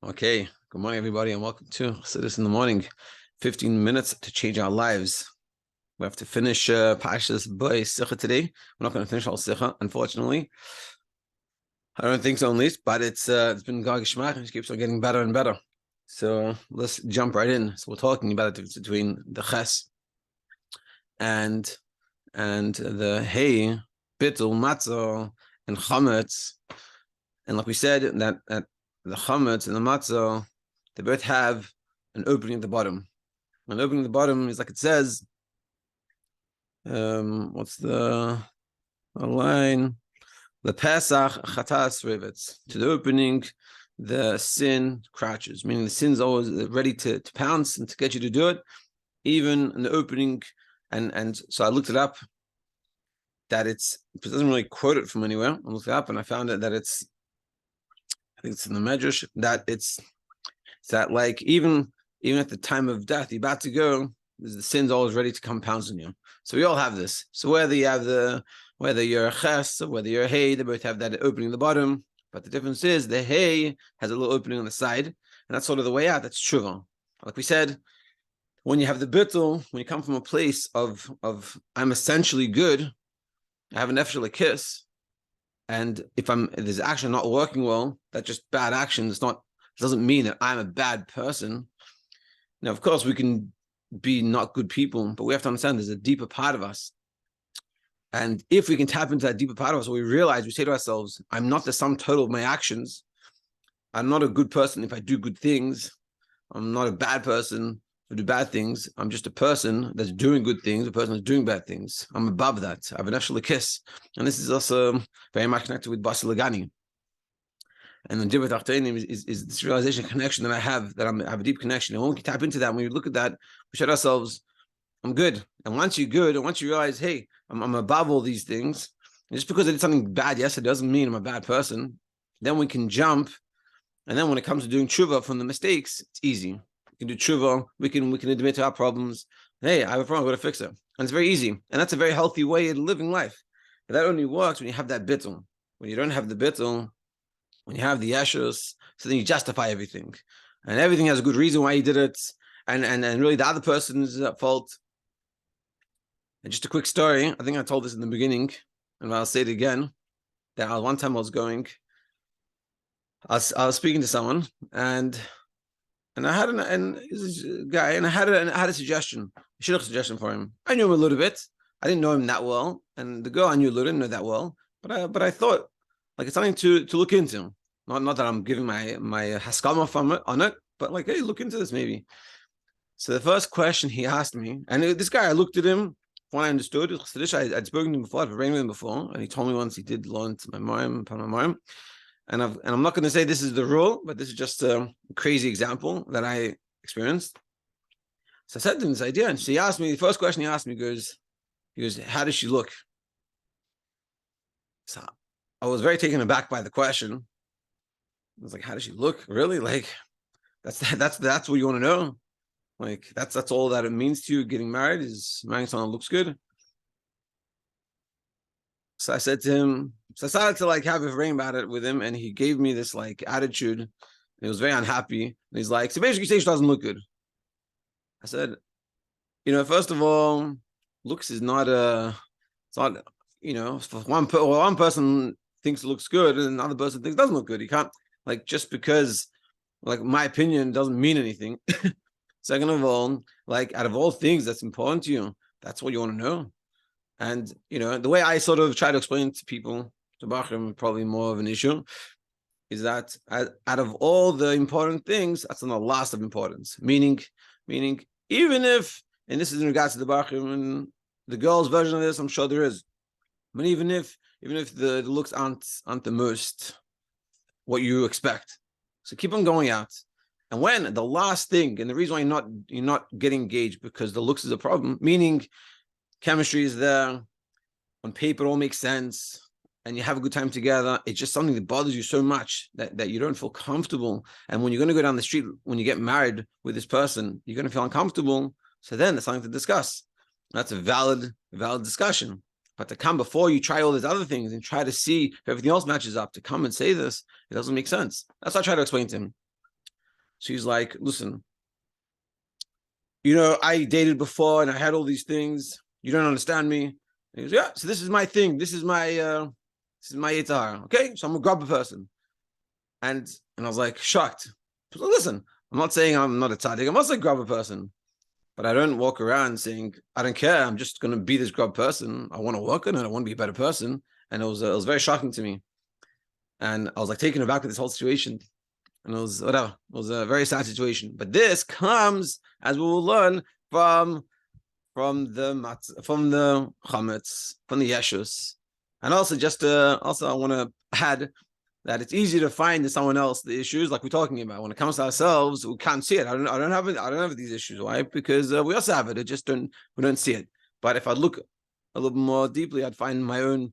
Okay, good morning, everybody, and welcome to Chassidus in the Morning. 15 minutes to change our lives. We have to finish Pashas by Sikha today. We're not going to finish all Sikha, unfortunately. I don't think so, at least, but it's been Gag Shmach, and it keeps on getting better and better. So let's jump right in. So we're talking about the difference between the Ches and the Hey, Bittul, Matzah, and Chametz. And like we said, that the Chametz and the Matzah, they both have an opening at the bottom. An opening at the bottom is like it says, what's the line? The Pesach Chatas Rivets. To the opening, the sin crouches, meaning the sin's always ready to pounce and to get you to do it, even in the opening. And so I looked it up, that it doesn't really quote it from anywhere. I looked it up and I found it that I think it's in the Medrash, that it's that like even at the time of death, you're about to go, the sin's always ready to come pounce on you. So we all have this. So whether you're a ches or whether you're a hey, they both have that opening at the bottom. But the difference is the hey has a little opening on the side, and that's sort of the way out. That's tshuva. Like we said, when you have the bittul, when you come from a place of I'm essentially good, I have an nefesh kiss, and if there's action not working well, that's just bad action. It doesn't mean that I'm a bad person. Now, of course, we can be not good people, but we have to understand there's a deeper part of us. And if we can tap into that deeper part of us, we realize, we say to ourselves, I'm not the sum total of my actions. I'm not a good person if I do good things. I'm not a bad person if I do bad things. I'm just a person that's doing good things, a person that's doing bad things. I'm above that. I have an nefesh kiss. And this is also very much connected with Basi Lagani. And the Dibbat Achtenim is this realization, connection that I have a deep connection. And when we can tap into that, when we look at that, we say to ourselves, I'm good. And once you're good, and once you realize, hey, I'm above all these things, and just because I did something bad yesterday doesn't mean I'm a bad person, then we can jump. And then when it comes to doing tshuva from the mistakes, it's easy. We can do tshuva, we can admit to our problems. Hey, I have a problem, I'm going to fix it. And it's very easy. And that's a very healthy way of living life. And that only works when you have that bittul. When you don't have the bittul, when you have the yeshus, so then you justify everything. And everything has a good reason why you did it. And really the other person's at fault. And just a quick story, I think I told this in the beginning, and I'll say it again, that one time I was speaking to someone, and I had a guy, and I had a suggestion, a shidduch suggestion for him. I knew him a little bit. I didn't know him that well, and the girl I knew a little didn't know that well. But I thought like it's something to look into. Not that I'm giving my haskama on it, but like, hey, look into this maybe. So the first question he asked me, and this guy, I looked at him. When I understood, I'd spoken to him before, I'd arranged with him before, and he told me once he did learn my moim. And I'm not going to say this is the rule, but this is just a crazy example that I experienced. So I said to him this idea, and so he asked me, the first question he asked me he goes, how does she look? So I was very taken aback by the question. I was like, how does she look? Really? Like, that's what you want to know? Like, that's all that it means to you, getting married, is marrying someone that looks good. So I said to him, so I started to like have a ring about it with him, and he gave me this like attitude, and he was very unhappy. And he's like, so basically, you say she doesn't look good. I said, first of all, looks is not it's not, one person thinks it looks good and another person thinks it doesn't look good. You can't, like, just because, like, my opinion doesn't mean anything. Second of all, like, out of all things that's important to you, that's what you want to know. And, the way I sort of try to explain to people, to Bachrim, probably more of an issue, is that out of all the important things, that's on the last of importance. Meaning, even if, and this is in regards to the Bachrim and the girl's version of this, I'm sure there is, but even if the looks aren't the most what you expect, so keep on going out. And when the last thing, and the reason why you're not getting engaged because the looks is a problem, meaning chemistry is there, on paper it all makes sense, and you have a good time together, it's just something that bothers you so much that you don't feel comfortable. And when you're going to go down the street, when you get married with this person, you're going to feel uncomfortable. So then there's something to discuss. That's a valid discussion. But to come before you try all these other things and try to see if everything else matches up, to come and say this, it doesn't make sense. That's what I try to explain to him. She's like, listen, you know, I dated before and I had all these things. You don't understand me. And he goes, yeah, so this is my thing. This is my Yetzer Hara. Okay, so I'm a grubber person. And I was like shocked. So listen, I'm not saying I'm not a tzaddik. I'm also a grubber person. But I don't walk around saying, I don't care. I'm just going to be this grub person. I want to work on it. I want to be a better person. And it was very shocking to me. And I was like taken aback with this whole situation. And it was whatever. It was a very sad situation. But this comes, as we will learn, from the chametz, from the yeshus. And also I want to add that it's easy to find in someone else the issues like we're talking about. When it comes to ourselves, we can't see it. I don't have these issues. Why? Because we also have it. We don't see it. But if I look a little more deeply, I'd find my own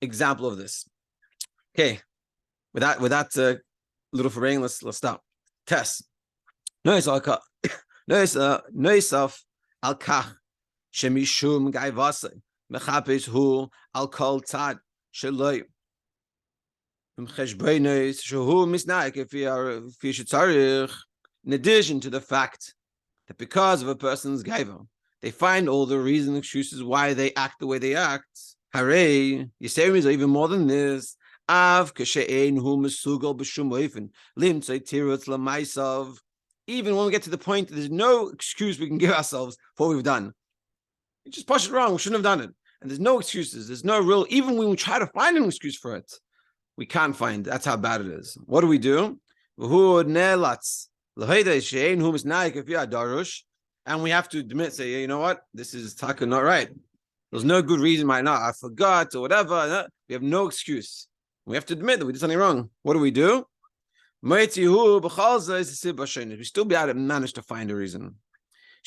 example of this. Okay, with that little foraying, let's stop. Tess. Nois al kach shemishum gaivase mechapes hu al kol tzad sheloi. In addition to the fact that because of a person's gaiva, they find all the reasons and excuses why they act the way they act. Hooray, Yisrael is even more than this. Even when we get to the point that there's no excuse we can give ourselves for what we've done. We just push it wrong. We shouldn't have done it. And there's no excuses. There's no real, even when we try to find an excuse for it, we can't find. That's how bad it is. What do? And we have to admit, say, you know what? This is taka not right. There's no good reason why not. I forgot or whatever. We have no excuse. We have to admit that we did something wrong. What do? We still be able to manage to find a reason.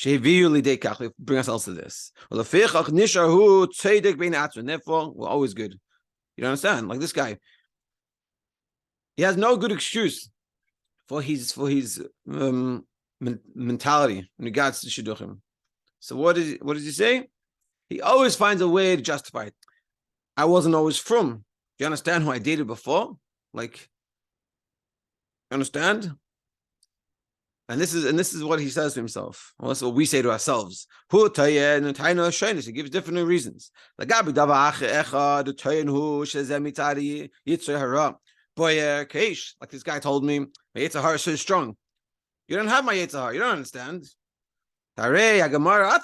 We bring ourselves to this. Therefore, we're always good. You don't understand? Like this guy. He has no good excuse for his mentality in regards to shidduchim. So what does he say? He always finds a way to justify it. I wasn't always from. Do you understand who I dated before? Like, understand? And this is what he says to himself. Well, that's what we say to ourselves. He gives different reasons. Boy, Keish, like this guy told me, my Yetzer Hara is so strong. You don't have my Yetzer Hara. You don't understand. The Gemara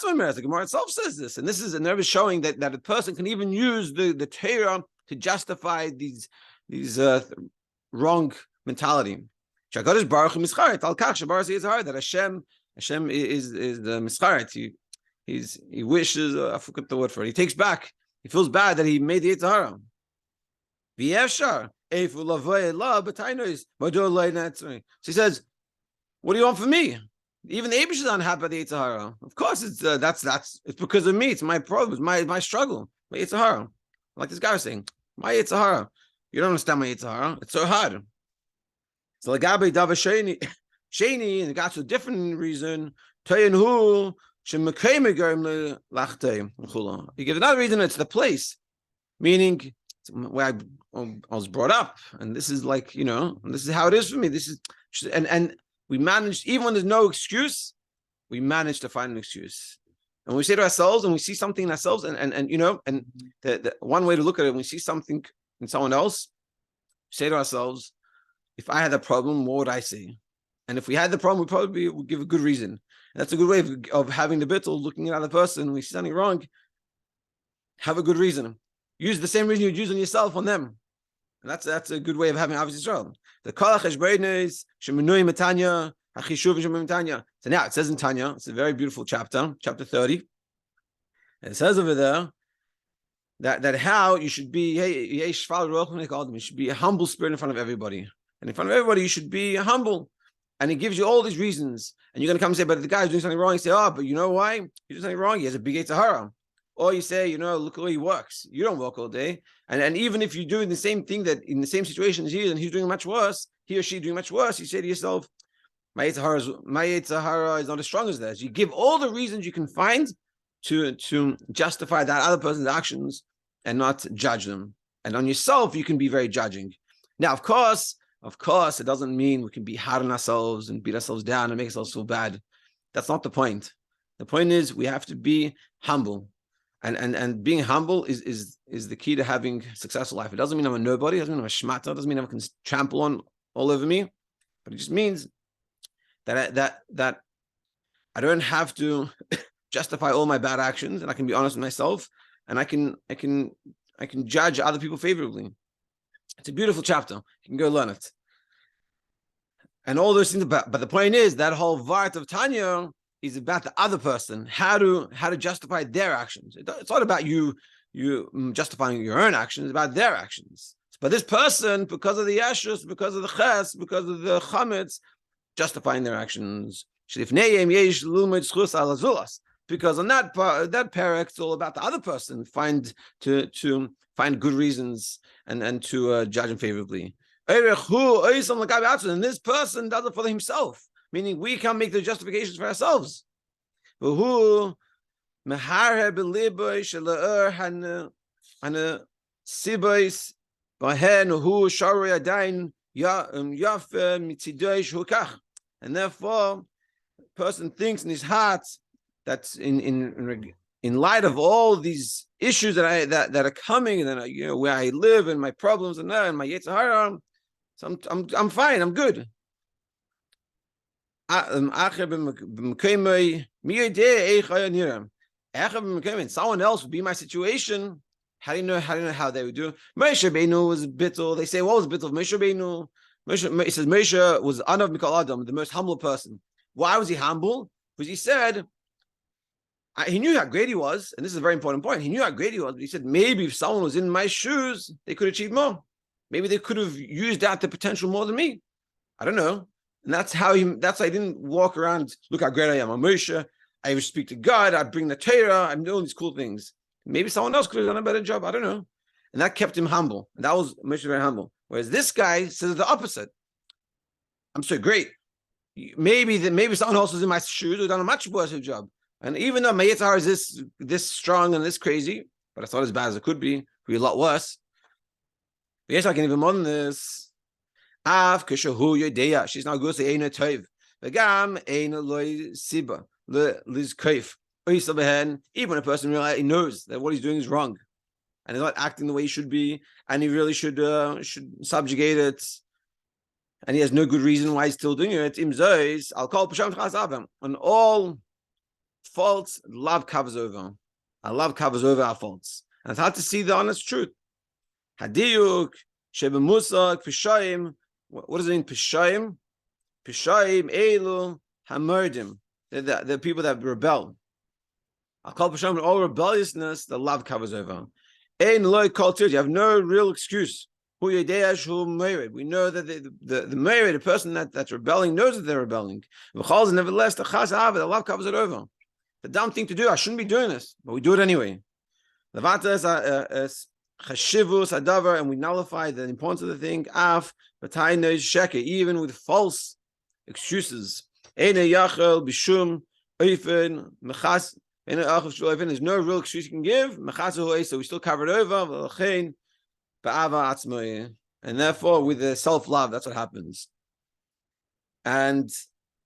itself says this, and there is showing that a person can even use the Torah to justify these wrong mentality. That Hashem is the mischaret. He wishes. I forgot the word for it. He takes back. He feels bad that he made the Yetzer Hara. So he says, what do you want from me? Even the Abish is unhappy about the Yetzer Hara. Of course, it's because of me. It's my problem, my struggle, my Yetzer Hara. Like this guy was saying, my Yetzer Hara. You don't understand my Yetzer Hara. It's so hard. So Lagabe Dava Sheni, and it got to a different reason. He gives another reason. It's the place, meaning where I was brought up, and this is like, you know, this is how it is for me. This is and we managed, even when there's no excuse, we managed to find an excuse. And we say to ourselves, and we see something in ourselves, and you know, and the one way to look at it, when we see something in someone else, say to ourselves, if I had a problem, what would I say? And if we had the problem, we probably would give a good reason. And that's a good way of having the bittul, looking at another person, we see something wrong, have a good reason. Use the same reason you'd use on yourself, on them. And that's a good way of having Avos Yisrael. The Kol HaCheshbonos Shemenui Matanya HaChishuv Shemenui Matanya. So now it says in Tanya, it's a very beautiful chapter 30. And it says over there that how you should be, you should be a humble spirit in front of everybody. And in front of everybody, you should be humble. And it gives you all these reasons. And you're going to come and say, but the guy's doing something wrong. You say, oh, but you know why? He's doing something wrong. He has a big Yetzer Hara. Or you say, you know, look at the way he works. You don't work all day. And even if you're doing the same thing, that in the same situation as he is, and he's doing much worse, he or she doing much worse, you say to yourself, my Yetzer Hara is not as strong as theirs. You give all the reasons you can find to justify that other person's actions and not judge them. And on yourself, you can be very judging. Now, of course, Of course, it doesn't mean we can be hard on ourselves and beat ourselves down and make ourselves feel bad. That's not the point. The point is we have to be humble. And being humble is the key to having a successful life. It doesn't mean I'm a nobody. It doesn't mean I'm a schmata. It doesn't mean everyone can trample on all over me. But it just means that I don't have to justify all my bad actions, and I can be honest with myself, and I can judge other people favorably. It's a beautiful chapter. You can go learn it. And all those things, but the point is that whole Vart of Tanya is about the other person, how to justify their actions. It's not about you justifying your own actions, it's about their actions. But this person, because of the Yeshus, because of the Ches, because of the Chametz, justifying their actions. Because on that parak, it's all about the other person, find good reasons and to judge him favorably. And this person does it for himself, meaning we can't make the justifications for ourselves. And therefore, a person thinks in his heart that in light of all these issues that are coming, and where I live and my problems and my Yetzer Hara, so I'm fine, I'm good. Someone else would be in my situation. How do you know how they would do? Moshe Beinu was bittul. They say, what was bittul of Moshe Beinu? It says Moshe was Anav Mikol Adam, the most humble person. Why was he humble? Because he said, he knew how great he was, and this is a very important point. He knew how great he was, but he said, maybe if someone was in my shoes, they could achieve more. Maybe they could have used out the potential more than me. I don't know. And that's how he didn't walk around, look how great I am. I'm Moshe. I speak to God. I bring the Torah. I'm doing these cool things. Maybe someone else could have done a better job. I don't know. And that kept him humble. And that was Moshe very humble. Whereas this guy says the opposite. I'm so great. Maybe someone else was in my shoes who done a much worse job. And even though my Yetzer Hara is this strong and this crazy, but it's not as bad as it could be a lot worse. But yes, I can even more than this. She's not good to Eina Tov. V'gam Eina Loi Siba Liz Kaif. Even a person really knows that what he's doing is wrong, and he's not acting the way he should be, and he really should subjugate it, and he has no good reason why he's still doing it. I'll call on all faults. Love covers over. Our love covers over our faults, and it's hard to see the honest truth. Hadiyuk shebemusak pishayim. What does it mean? Pishayim, elu hamerdim. The people that rebel. I'll call pishayim all rebelliousness. The love covers over. Ein loy kol tir. You have no real excuse. Hu yedeyash hu mered. We know that the mered, the person that's rebelling, knows that they're rebelling. Nevertheless, the love covers it over. The dumb thing to do. I shouldn't be doing this, but we do it anyway. Chashivus adavar, and we nullify the importance of the thing. Even with false excuses. There's no real excuse you can give. So we still cover it over. And therefore, with the self-love, that's what happens. And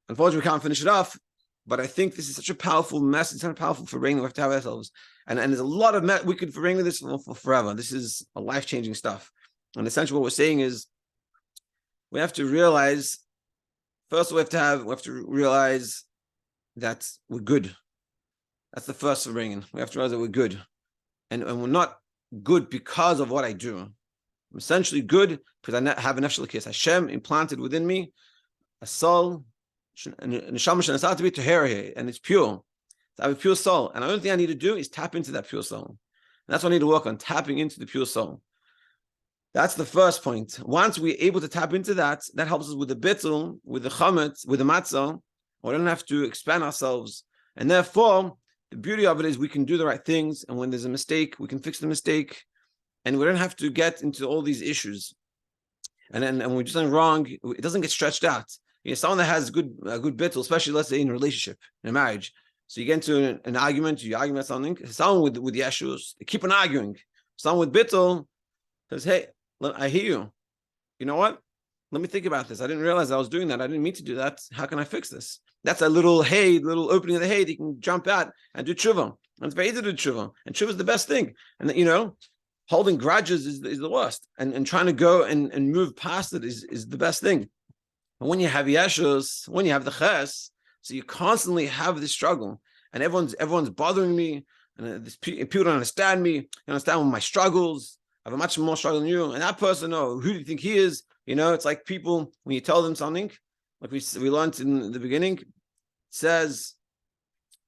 unfortunately, we can't finish it off. But I think this is such a powerful message, such a powerful farang we have to have ourselves. And there's a lot of we could farang this for forever. This is a life-changing stuff. And essentially what we're saying is we have to realize, first we have to realize that we're good. That's the first farang. We have to realize that we're good. And we're not good because of what I do. I'm essentially good because I have an nefesh l'kis. Hashem implanted within me a soul, and it's pure. I have a pure soul, and the only thing I need to do is tap into that pure soul. And that's what I need to work on, tapping into the pure soul. That's the first point. Once we're able to tap into that, that helps us with the bittul, with the chametz, with the matzah. We don't have to expand ourselves. And therefore, the beauty of it is we can do the right things, and when there's a mistake, we can fix the mistake, and we don't have to get into all these issues. And when we do something wrong, it doesn't get stretched out. Someone that has a good bittul, especially let's say in a relationship, in a marriage. So you get into an argument, you argue about something. Someone with yeshus, they keep on arguing. Someone with bittul says, "Hey, look, I hear you. You know what? let me think about this. I didn't realize I was doing that. I didn't mean to do that. How can I fix this? That's a little opening of the hay. You can jump out and do tshuva. And it's very easy to do tshuva. And tshuva is the best thing. And holding grudges is the worst. And trying to go and move past it is the best thing. And when you have yeshus, when you have the ches, so you constantly have this struggle. And everyone's bothering me. And people don't understand me. They understand my struggles. I have a much more struggle than you. And that person, who do you think he is? It's like people, when you tell them something, like we learned in the beginning, it says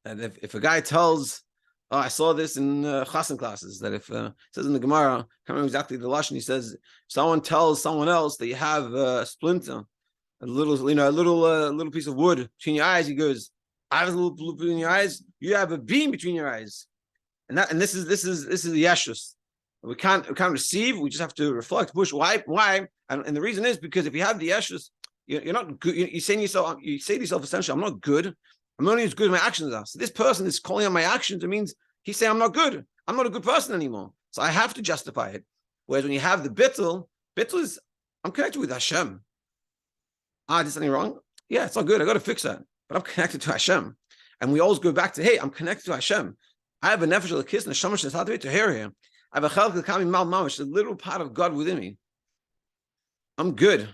that if a guy tells, I saw this in chassan classes, that if it says in the Gemara, I can't remember exactly the lashon, he says, someone tells someone else that you have a splinter, a little piece of wood between your eyes, he goes, I have a little blue in your eyes, you have a beam between your eyes. And this is the yeshus. We can't receive. We just have to reflect. Push. Why? And the reason is because if you have the yeshus, you're not good. You say to yourself, essentially, I'm not good. I'm not as good as my actions are. So this person is calling out my actions. It means he's saying I'm not good. I'm not a good person anymore. So I have to justify it. Whereas when you have the bittul is I'm connected with Hashem. I did something wrong. Yeah, it's not good. I got to fix that. But I'm connected to Hashem. And we always go back to, hey, I'm connected to Hashem. I have a nefesh of kiss and a shamash to hear him. I have a chelk kami mal mamash, a little part of God within me. I'm good.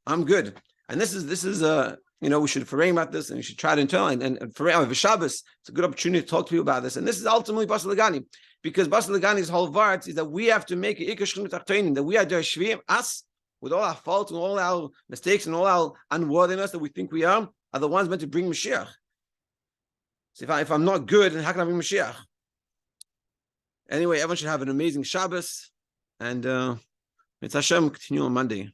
And this is we should frame about this, and we should try to internalize. And for Shabbos, it's a good opportunity to talk to people about this. And this is ultimately Basar Lagani, because Basar Lagani's whole vart is that we have to make it that we are der shvim, us, with all our faults and all our mistakes and all our unworthiness that we think we are the ones meant to bring Mashiach. So if I'm not good, then how can I bring Mashiach? Anyway, everyone should have an amazing Shabbos, and it's Hashem continue on Monday.